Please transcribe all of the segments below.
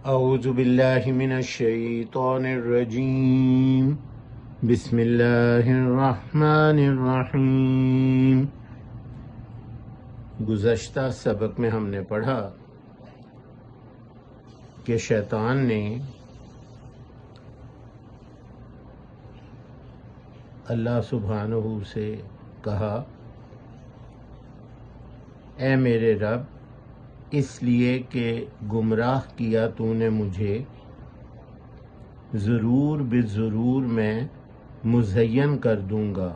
اعوذ باللہ من الشیطان الرجیم بسم اللہ الرحمن الرحیم۔ گزشتہ سبق میں ہم نے پڑھا کہ شیطان نے اللہ سبحانہ سے کہا، اے میرے رب، اس لیے کہ گمراہ کیا تو نے مجھے، ضرور بالضرور میں مزین کر دوں گا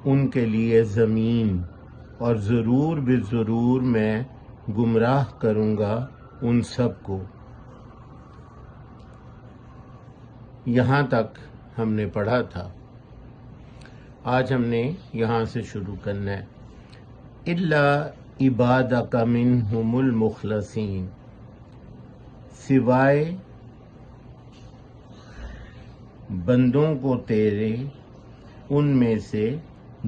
ان کے لیے زمین، اور ضرور بالضرور میں گمراہ کروں گا ان سب کو۔ یہاں تک ہم نے پڑھا تھا۔ آج ہم نے یہاں سے شروع کرنا ہے۔ الا عبادک منہم المخلصین، سوائے بندوں کو تیرے ان میں سے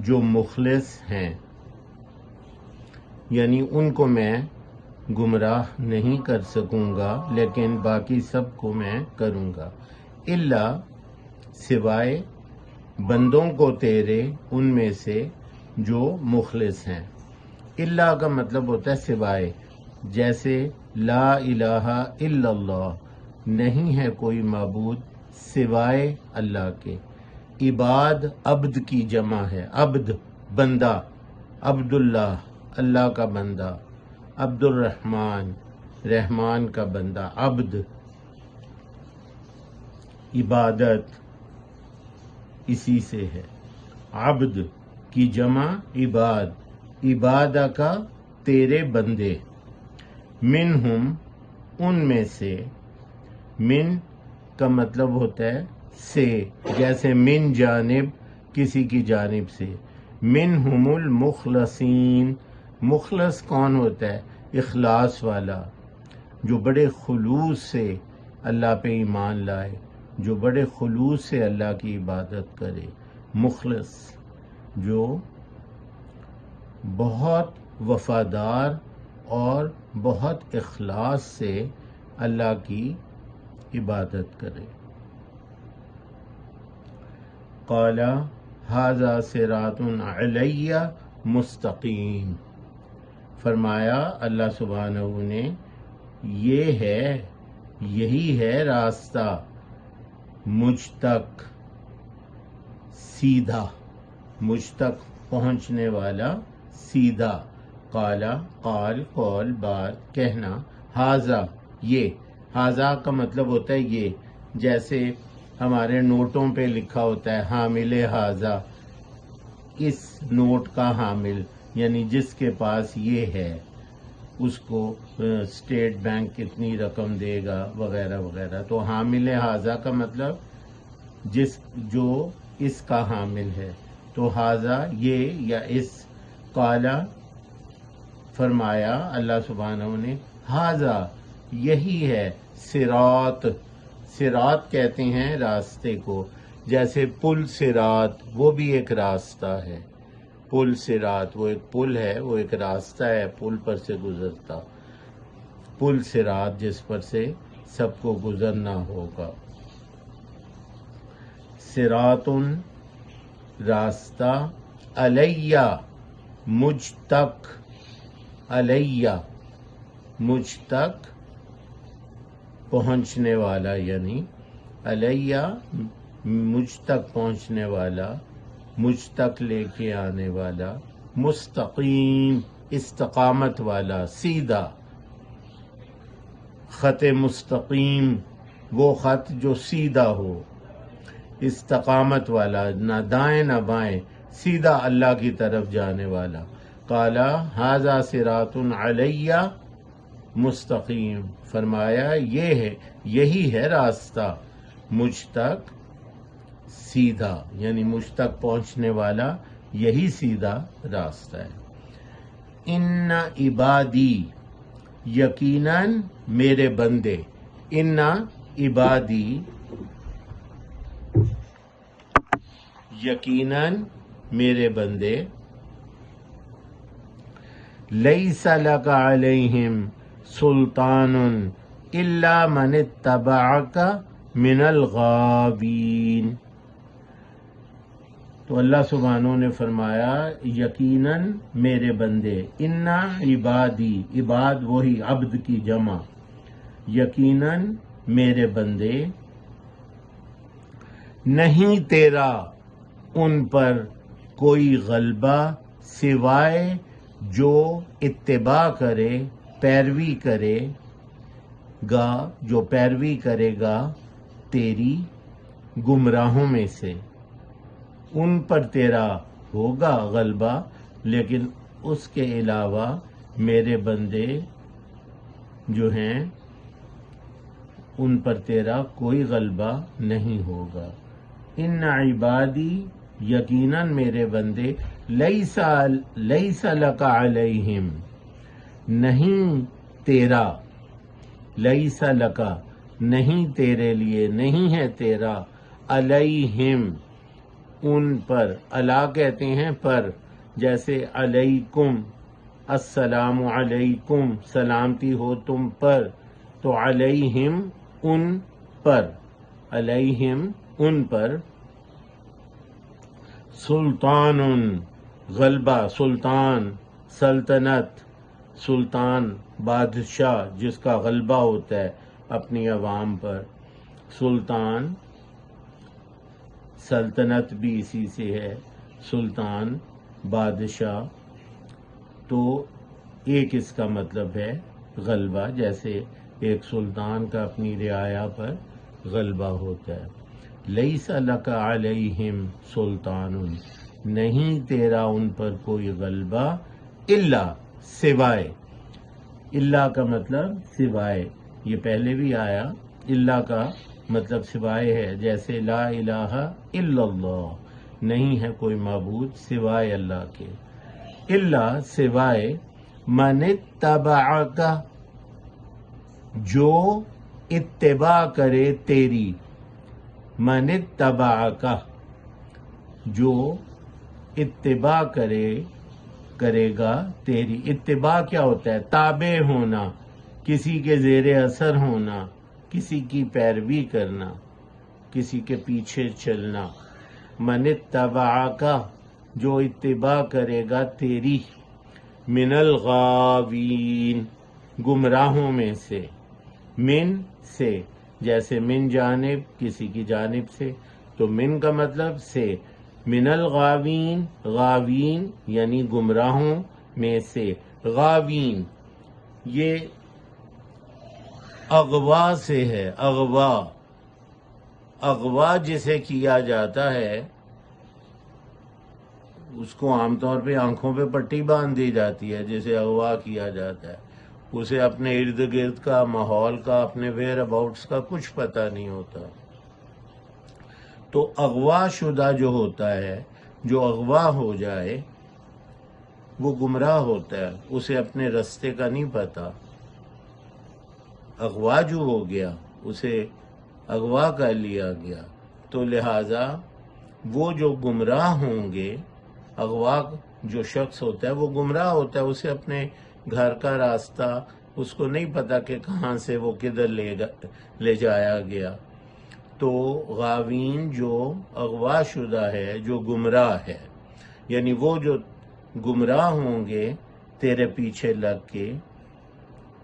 جو مخلص ہیں، یعنی ان کو میں گمراہ نہیں کر سکوں گا لیکن باقی سب کو میں کروں گا۔ الا، سوائے بندوں کو تیرے ان میں سے جو مخلص ہیں۔ اللہ کا مطلب ہوتا ہے سوائے، جیسے لا الہ الا اللہ، نہیں ہے کوئی معبود سوائے اللہ کے۔ عباد عبد کی جمع ہے، عبد بندہ، عبداللہ اللہ کا بندہ، عبد الرحمن رحمان کا بندہ، عبد عبادت اسی سے ہے۔ عبد کی جمع عباد، عبادہ کا تیرے بندے، منہم ان میں سے، من کا مطلب ہوتا ہے سے، جیسے من جانب کسی کی جانب سے، منہم المخلصین، مخلص کون ہوتا ہے؟ اخلاص والا، جو بڑے خلوص سے اللہ پہ ایمان لائے، جو بڑے خلوص سے اللہ کی عبادت کرے۔ مخلص جو بہت وفادار اور بہت اخلاص سے اللہ کی عبادت کرے۔ قال ھذا صراط علی مستقیم، فرمایا اللہ سبحانہ نے، یہی ہے راستہ مجھ تک سیدھا، مجھ تک پہنچنے والا سیدھا۔ قول بات کہنا، ھذا یہ، ھذا کا مطلب ہوتا ہے یہ، جیسے ہمارے نوٹوں پہ لکھا ہوتا ہے حامل ھذا، اس نوٹ کا حامل، یعنی جس کے پاس یہ ہے اس کو اسٹیٹ بینک کتنی رقم دے گا وغیرہ وغیرہ۔ تو حامل ھذا کا مطلب جو اس کا حامل ہے۔ تو ھذا یہ یا اس، قال فرمایا اللہ سبحانہ نے، ھذا یہی ہے، صراط، صراط کہتے ہیں راستے کو، جیسے پل صراط وہ بھی ایک راستہ ہے، پل صراط وہ ایک پل ہے، وہ ایک راستہ ہے پل پر سے گزرتا، پل صراط جس پر سے سب کو گزرنا ہوگا۔ صراط راستہ، علیہ مجھ تک، علیہ مجھ تک پہنچنے والا، یعنی علیہ مجھ تک پہنچنے والا، مجھ تک لے کے آنے والا، مستقیم استقامت والا، سیدھا۔ خط مستقیم وہ خط جو سیدھا ہو، استقامت والا، نہ دائیں نہ بائیں، سیدھا اللہ کی طرف جانے والا۔ قال ھذا صراط علی مستقیم، فرمایا یہی ہے راستہ مجھ تک سیدھا، یعنی مجھ تک پہنچنے والا یہی سیدھا راستہ ہے۔ ان عبادی، یقیناً میرے بندے، ان عبادی یقیناً میرے بندے، لیس لک علیہم سلطان الا من اتبعک من الغاوین۔ تو اللہ سبحانہ نے فرمایا یقیناً میرے بندے، انا عبادی، عباد وہی عبد کی جمع، یقیناً میرے بندے، نہیں تیرا ان پر کوئی غلبہ سوائے جو اتباع کرے، پیروی کرے گا، جو پیروی کرے گا تیری گمراہوں میں سے، ان پر تیرا ہوگا غلبہ، لیکن اس کے علاوہ میرے بندے جو ہیں ان پر تیرا کوئی غلبہ نہیں ہوگا۔ ان عبادی، یقیناً میرے بندے، لیس لک علیہم، نہیں تیرا، لیس لک، نہیں تیرے لیے، نہیں ہے تیرا، علیہم، ان پر، علا کہتے ہیں پر، جیسے علیکم، السلام علیکم، سلامتی ہو تم پر، تو علیہم ان پر، علیہم ان پر، سلطان غلبہ، سلطان سلطنت، سلطان بادشاہ جس کا غلبہ ہوتا ہے اپنی عوام پر، سلطان، سلطنت بھی اسی سے ہے، سلطان بادشاہ، تو ایک اس کا مطلب ہے غلبہ، جیسے ایک سلطان کا اپنی رعایا پر غلبہ ہوتا ہے۔ لیس لک علیہم سلطان، نہیں تیرا ان پر کوئی غلبہ، الا، سوائے، الا کا مطلب سوائے، یہ پہلے بھی آیا، الا کا مطلب سوائے ہے، جیسے لا الہ الا اللہ، نہیں ہے کوئی معبود سوائے اللہ کے، الا سوائے، من اتبعک، جو اتباع کرے تیری، من اتبعک، جو اتباع کرے گا تیری، اتباع کیا ہوتا ہے؟ تابع ہونا، کسی کے زیر اثر ہونا، کسی کی پیروی کرنا، کسی کے پیچھے چلنا، من اتبعک، جو اتباع کرے گا تیری، من الغاوین، گمراہوں میں سے، من سے، جیسے من جانب، کسی کی جانب سے، تو من کا مطلب سے، من الغاوین، غاوین یعنی گمراہوں میں سے، غاوین یہ اغوا سے ہے، اغوا، اغوا جسے کیا جاتا ہے اس کو عام طور پہ آنکھوں پہ پٹی باندھ دی جاتی ہے، جسے اغوا کیا جاتا ہے، اسے اپنے ارد گرد کا ماحول کا، اپنے ویئر اباؤٹس کا کچھ پتہ نہیں ہوتا۔ تو اغوا شدہ جو ہوتا ہے، جو اغوا ہو جائے وہ گمراہ ہوتا ہے، اسے اپنے رستے کا نہیں پتا، اغوا جو ہو گیا اسے اغوا کر لیا گیا، تو لہٰذا وہ جو گمراہ ہوں گے، اغوا جو شخص ہوتا ہے وہ گمراہ ہوتا ہے، اسے اپنے گھر کا راستہ اس کو نہیں پتا کہ کہاں سے وہ کدھر لے جایا گیا۔ تو غاوین جو اغوا شدہ ہے، جو گمراہ ہے، یعنی وہ جو گمراہ ہوں گے تیرے پیچھے لگ کے،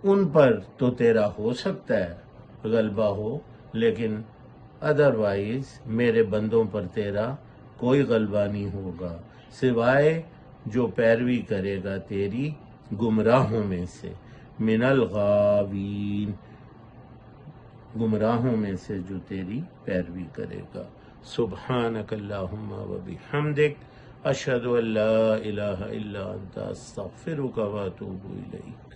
ان پر تو تیرا ہو سکتا ہے غلبہ ہو، لیکن ادروائز میرے بندوں پر تیرا کوئی غلبہ نہیں ہوگا، سوائے جو پیروی کرے گا تیری گمراہوں میں سے، من الغاوین، گمراہوں میں سے جو تیری پیروی کرے گا۔ سبحانک اللہم و بحمدک، اشہد ان لا الہ الا انت، استغفرک و اتوب الیک۔